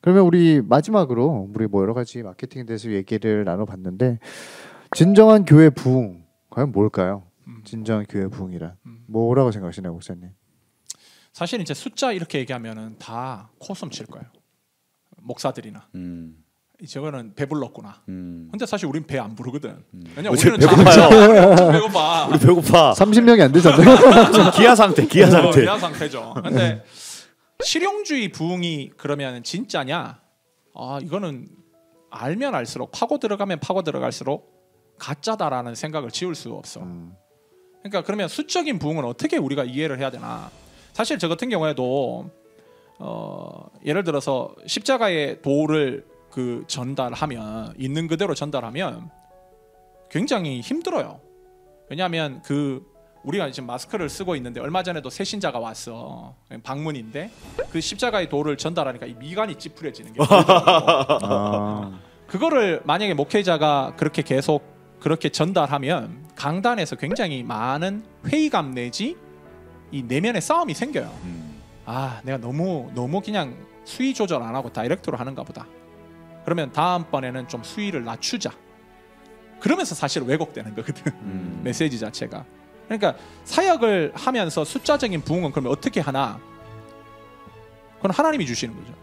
그러면 우리 마지막으로 우리 뭐 여러 가지 마케팅에 대해서 얘기를 나눠봤는데 진정한 교회 부흥 과연 뭘까요? 진정한 교회 부흥이란 뭐라고 생각하시나요, 목사님? 사실 이제 숫자 이렇게 얘기하면은 다 코숨 칠 거예요. 목사들이나. 저거는 배불렀구나. 근데 사실 우린 배 안 부르거든. 왜냐 우리는 배고파요. 배고파. 우리 배고파. 30명이 안 되잖아요. 기아 상태. 기아 상태죠. 근데 실용주의 부흥이 그러면 진짜냐? 아 이거는 알면 알수록 파고 들어가면 파고 들어갈수록 가짜다라는 생각을 지울 수 없어. 그러니까 그러면 수적인 부흥은 어떻게 우리가 이해를 해야 되나? 사실 저 같은 경우에도 예를 들어서 십자가의 도를 그 전달하면 있는 그대로 전달하면 굉장히 힘들어요. 왜냐하면 그 우리가 지금 마스크를 쓰고 있는데 얼마 전에도 새 신자가 왔어. 방문인데 그 십자가의 도를 전달하니까 이 미간이 찌푸려지는 게 그거를 만약에 목회자가 그렇게 계속 그렇게 전달하면 강단에서 굉장히 많은 회의감 내지 이 내면의 싸움이 생겨요. 아 내가 너무 그냥 수위 조절 안 하고 다이렉트로 하는가 보다. 그러면 다음번에는 좀 수위를 낮추자. 그러면서 사실 왜곡되는 거거든. 메시지 자체가. 그러니까 사역을 하면서 숫자적인 부흥은 그러면 어떻게 하나? 그건 하나님이 주시는 거죠.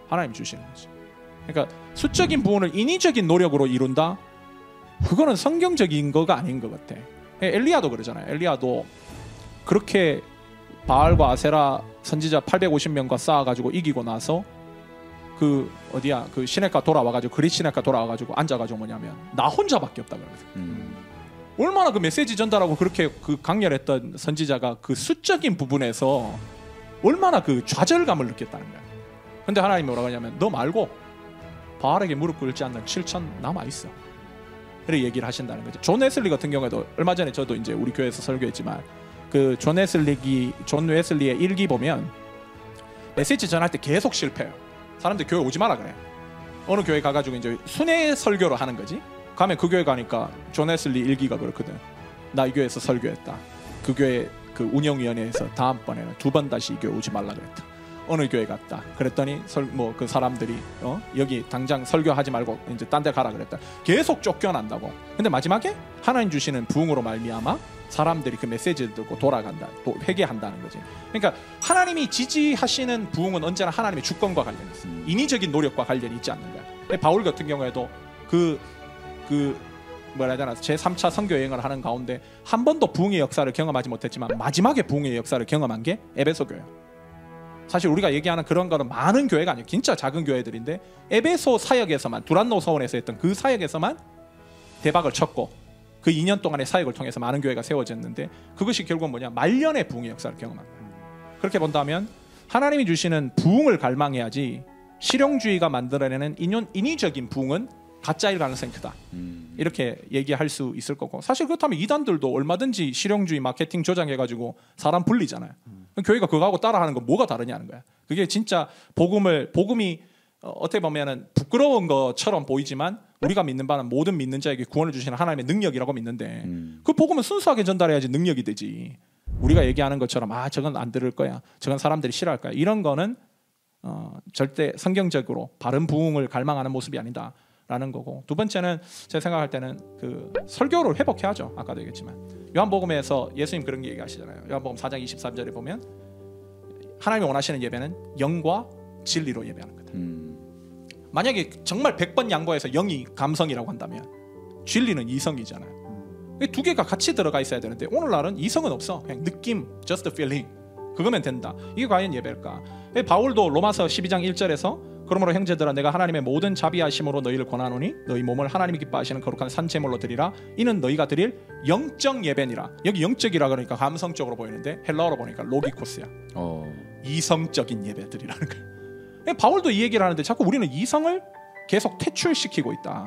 하나님이 주시는 거죠. 그러니까 수적인 부흥을 인위적인 노력으로 이룬다? 그거는 성경적인 거가 아닌 것 같아. 엘리야도 그러잖아요. 엘리야도 그렇게 바알과 아세라 선지자 850명과 싸워가지고 이기고 나서 그 어디야 그 시내가 돌아와가지고 그리 시내가 돌아와가지고 앉아가지고 뭐냐면 나 혼자밖에 없다 그러거든. 얼마나 그 메시지 전달하고 그렇게 그 강렬했던 선지자가 그 수적인 부분에서 얼마나 그 좌절감을 느꼈다는 거야. 근데 하나님이 뭐라고 하냐면 너 말고 바알에게 무릎 꿇지 않는 7천 남아 있어. 이렇게 얘기를 하신다는 거죠. 존 웨슬리 같은 경우에도 얼마 전에 저도 이제 우리 교회에서 설교했지만 그 존 웨슬리의 일기 보면 메시지 전할 때 계속 실패해요. 사람들 교회 오지 마라 그래. 어느 교회 가가지고 이제 순회 설교를 하는 거지. 가면 그 교회 가니까 존 웨슬리 일기가 그렇거든. 나 이 교회에서 설교했다. 그 교회 그 운영위원회에서 다음번에는 2번 다시 이 교회 오지 말라 그랬다. 어느 교회 갔다. 그랬더니 뭐 그 사람들이 여기 당장 설교하지 말고 이제 딴 데 가라 그랬다. 계속 쫓겨난다고. 근데 마지막에 하나님 주시는 부흥으로 말미암아 사람들이 그 메시지를 듣고 돌아간다. 또 회개한다는 거지. 그러니까 하나님이 지지하시는 부흥은 언제나 하나님의 주권과 관련이 있어. 인위적인 노력과 관련이 있지 않는 거야. 바울 같은 경우에도 그 뭐라 해야 되나 제3차 선교 여행을 하는 가운데 한 번도 부흥의 역사를 경험하지 못했지만 마지막에 부흥의 역사를 경험한 게 에베소 교회야. 사실 우리가 얘기하는 그런 거는 많은 교회가 아니에요. 진짜 작은 교회들인데 에베소 사역에서만 두란노 서원에서 했던 그 사역에서만 대박을 쳤고 그 2년 동안의 사역을 통해서 많은 교회가 세워졌는데 그것이 결국은 뭐냐 말년의 부흥의 역사를 경험한 거예요. 그렇게 본다면 하나님이 주시는 부흥을 갈망해야지 실용주의가 만들어내는 인위적인 부흥은 가짜일 가능성이 크다. 이렇게 얘기할 수 있을 거고 사실 그렇다면 이단들도 얼마든지 실용주의 마케팅 조장해가지고 사람 불리잖아요. 교회가 그거하고 따라하는 건 뭐가 다르냐는 거야. 그게 진짜 복음이 어떻게 보면은 부끄러운 것처럼 보이지만 우리가 믿는 바는 모든 믿는 자에게 구원을 주시는 하나님의 능력이라고 믿는데 그 복음은 순수하게 전달해야지 능력이 되지. 우리가 얘기하는 것처럼 저건 안 들을 거야. 저건 사람들이 싫어할 거야. 이런 거는 절대 성경적으로 바른 부흥을 갈망하는 모습이 아니다. 라는 거고 두 번째는 제가 생각할 때는 그 설교를 회복해야죠. 아까도 얘기했지만 요한복음에서 예수님 그런 게 얘기하시잖아요. 요한복음 4장 23절에 보면 하나님이 원하시는 예배는 영과 진리로 예배하는 거다. 만약에 정말 100번 양보해서 영이 감성이라고 한다면 진리는 이성이잖아요. 두 개가 같이 들어가 있어야 되는데 오늘날은 이성은 없어. 그냥 느낌, just feeling 그거면 된다. 이게 과연 예배일까? 바울도 로마서 12장 1절에서 그러므로 형제들아 내가 하나님의 모든 자비하심으로 너희를 권하노니 너희 몸을 하나님이 기뻐하시는 거룩한 산제물로 드리라. 이는 너희가 드릴 영적 예배니라. 여기 영적이라 그러니까 감성적으로 보이는데 헬라어로 보니까 로기코스야. 이성적인 예배 드리라는 거야. 바울도 이 얘기를 하는데 자꾸 우리는 이성을 계속 퇴출시키고 있다.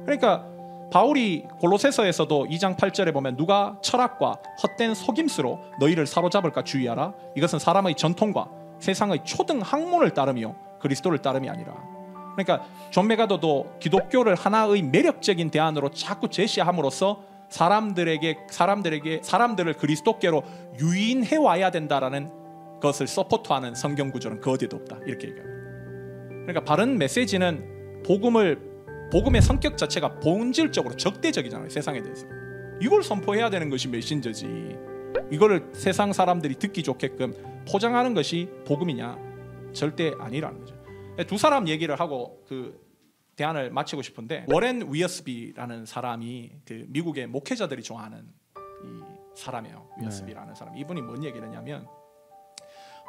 그러니까 바울이 골로새서에서도 2장 8절에 보면 누가 철학과 헛된 속임수로 너희를 사로잡을까 주의하라. 이것은 사람의 전통과 세상의 초등 학문을 따르며 그리스도를 따름이 아니라. 그러니까 존 메가더도 기독교를 하나의 매력적인 대안으로 자꾸 제시함으로써 사람들을 그리스도께로 유인해 와야 된다라는 것을 서포트하는 성경 구조는 그 어디에도 없다. 이렇게 얘기합니다. 그러니까 바른 메시지는 복음의 성격 자체가 본질적으로 적대적이잖아요. 세상에 대해서. 이걸 선포해야 되는 것이 메신저지. 이거를 세상 사람들이 듣기 좋게끔 포장하는 것이 복음이냐? 절대 아니라는 거죠. 두 사람 얘기를 하고 그 대안을 마치고 싶은데, 워렌 위어스비라는 사람이 그 미국의 목회자들이 좋아하는 이 사람이에요. 위어스비라는 사람. 이분이 뭔 얘기를 했냐면,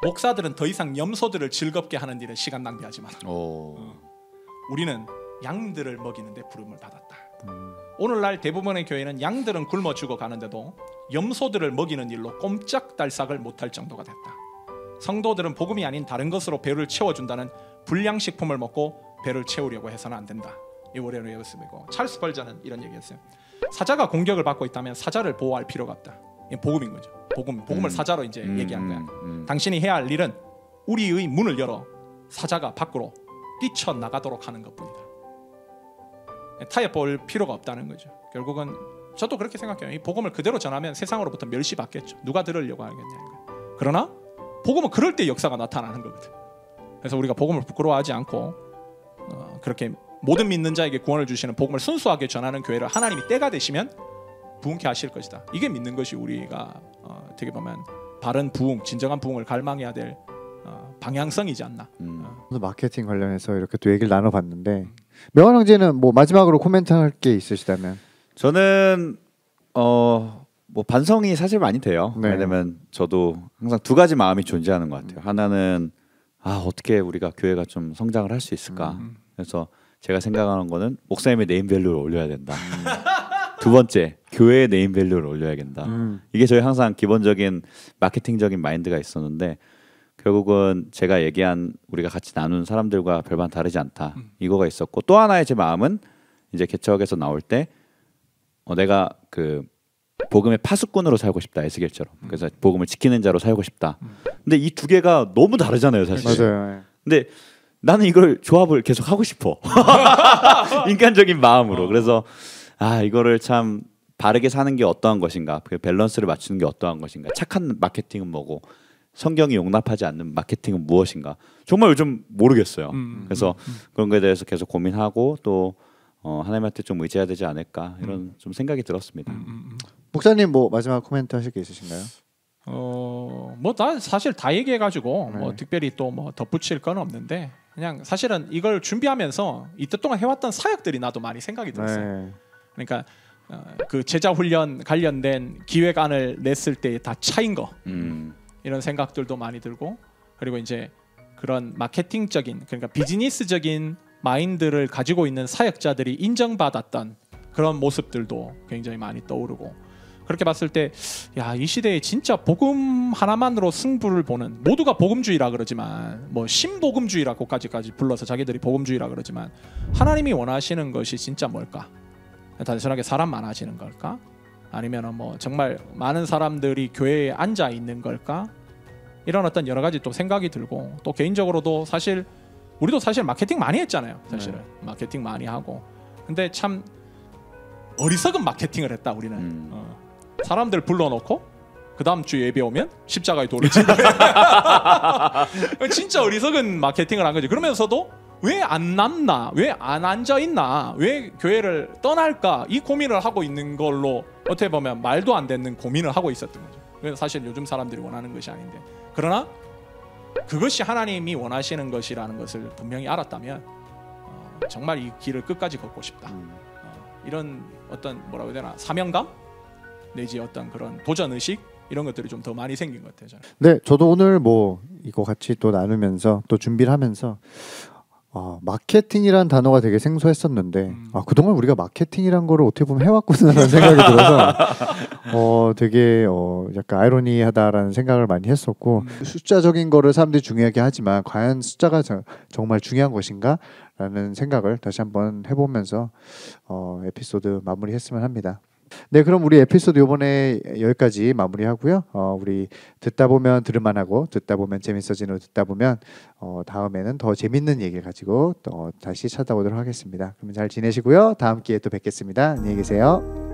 목사들은 더 이상 염소들을 즐겁게 하는 일에 시간 낭비하지 마라. 우리는 양들을 먹이는데 부름을 받았다. 오늘날 대부분의 교회는 양들은 굶어 죽어가는데도 염소들을 먹이는 일로 꼼짝달싹을 못할 정도가 됐다. 성도들은 복음이 아닌 다른 것으로 배를 채워준다는 불량식품을 먹고 배를 채우려고 해서는 안 된다. 이 워렌 위어스비고, 찰스 벌저는 이런 얘기했어요. 사자가 공격을 받고 있다면 사자를 보호할 필요가 없다. 이게 복음인 거죠. 복음을 사자로 이제 얘기한 거야. 당신이 해야 할 일은 우리의 문을 열어 사자가 밖으로 뛰쳐나가도록 하는 것뿐이다. 타협 볼 필요가 없다는 거죠. 결국은 저도 그렇게 생각해요. 이 복음을 그대로 전하면 세상으로부터 멸시받겠죠. 누가 들으려고 하겠냐는 거예요. 그러나 복음은 그럴 때 역사가 나타나는 거거든. 그래서 우리가 복음을 부끄러워하지 않고 그렇게 모든 믿는 자에게 구원을 주시는 복음을 순수하게 전하는 교회를 하나님이 때가 되시면 부흥케 하실 것이다. 이게 믿는 것이 우리가 어떻게 보면 바른 부흥, 진정한 부흥을 갈망해야 될 방향성이지 않나. 마케팅 관련해서 이렇게 또 얘기를 나눠봤는데, 명환 형제는 뭐 마지막으로 코멘트할 게 있으시다면? 저는 뭐 반성이 사실 많이 돼요. 네. 왜냐면 저도 항상 두 가지 마음이 존재하는 것 같아요. 하나는 어떻게 우리가 교회가 좀 성장을 할 수 있을까. 그래서 제가 생각하는 거는 목사님의 네임밸류를 올려야 된다. 두 번째, 교회의 네임밸류를 올려야 된다. 이게 저희 항상 기본적인 마케팅적인 마인드가 있었는데, 결국은 제가 얘기한 우리가 같이 나눈 사람들과 별반 다르지 않다. 이거가 있었고, 또 하나의 제 마음은 이제 개척에서 나올 때 내가 그 복음의 파수꾼으로 살고 싶다, 에스겔처럼. 그래서 복음을 지키는 자로 살고 싶다. 근데 이 두 개가 너무 다르잖아요, 사실. 맞아요. 근데 나는 이걸 조합을 계속 하고 싶어. 인간적인 마음으로. 그래서 이거를 참 바르게 사는 게 어떠한 것인가, 그 밸런스를 맞추는 게 어떠한 것인가, 착한 마케팅은 뭐고 성경이 용납하지 않는 마케팅은 무엇인가, 정말 요즘 모르겠어요. 그래서 그런 거에 대해서 계속 고민하고 또 하나님한테 좀 의지해야 되지 않을까, 이런 좀 생각이 들었습니다. 목사님 뭐 마지막 코멘트 하실 게 있으신가요? 뭐 나 사실 다 얘기해가지고 뭐 특별히 또 뭐 덧붙일 건 없는데, 그냥 사실은 이걸 준비하면서 이때 동안 해왔던 사역들이 나도 많이 생각이 들었어요. 그러니까 그 제자 훈련 관련된 기획안을 냈을 때 다 차인 거, 이런 생각들도 많이 들고, 그리고 이제 그런 마케팅적인, 그러니까 비즈니스적인 마인드를 가지고 있는 사역자들이 인정받았던 그런 모습들도 굉장히 많이 떠오르고, 그렇게 봤을 때 이 시대에 진짜 복음 하나만으로 승부를 보는, 모두가 복음주의라 그러지만, 뭐 신복음주의라고까지 불러서 자기들이 복음주의라 그러지만, 하나님이 원하시는 것이 진짜 뭘까? 단순하게 사람 많아지는 걸까? 아니면 뭐 정말 많은 사람들이 교회에 앉아 있는 걸까? 이런 어떤 여러 가지 또 생각이 들고, 또 개인적으로도 사실 우리도 사실 마케팅 많이 했잖아요. 사실은 마케팅 많이 하고, 근데 참 어리석은 마케팅을 했다 우리는. 사람들 불러놓고 그 다음 주 예배 오면 십자가에 돌을 치고 진짜 어리석은 마케팅을 한 거지. 그러면서도 왜 안 남나, 왜 안 앉아 있나, 왜 교회를 떠날까, 이 고민을 하고 있는 걸로 어떻게 보면 말도 안 되는 고민을 하고 있었던 거죠. 그래서 사실 요즘 사람들이 원하는 것이 아닌데, 그러나 그것이 하나님이 원하시는 것이라는 것을 분명히 알았다면 정말 이 길을 끝까지 걷고 싶다. 이런 어떤 뭐라고 해야 되나, 사명감 내지 어떤 그런 도전의식, 이런 것들이 좀 더 많이 생긴 것 같아요, 저는. 네, 저도 오늘 뭐 이거 같이 또 나누면서 또 준비를 하면서 마케팅이란 단어가 되게 생소했었는데 그동안 우리가 마케팅이란 거를 어떻게 보면 해왔구나라는 생각이 들어서 되게 약간 아이러니하다라는 생각을 많이 했었고, 숫자적인 거를 사람들이 중요하게 하지만 과연 숫자가 정말 중요한 것인가? 라는 생각을 다시 한번 해보면서 에피소드 마무리했으면 합니다. 네, 그럼 우리 에피소드 이번에 여기까지 마무리하고요. 우리 듣다 보면 들을만하고, 듣다 보면 재밌어지는, 듣다 보면 다음에는 더 재밌는 얘기를 가지고 다시 찾아오도록 하겠습니다. 그럼 잘 지내시고요. 다음 기회에 또 뵙겠습니다. 안녕히 계세요.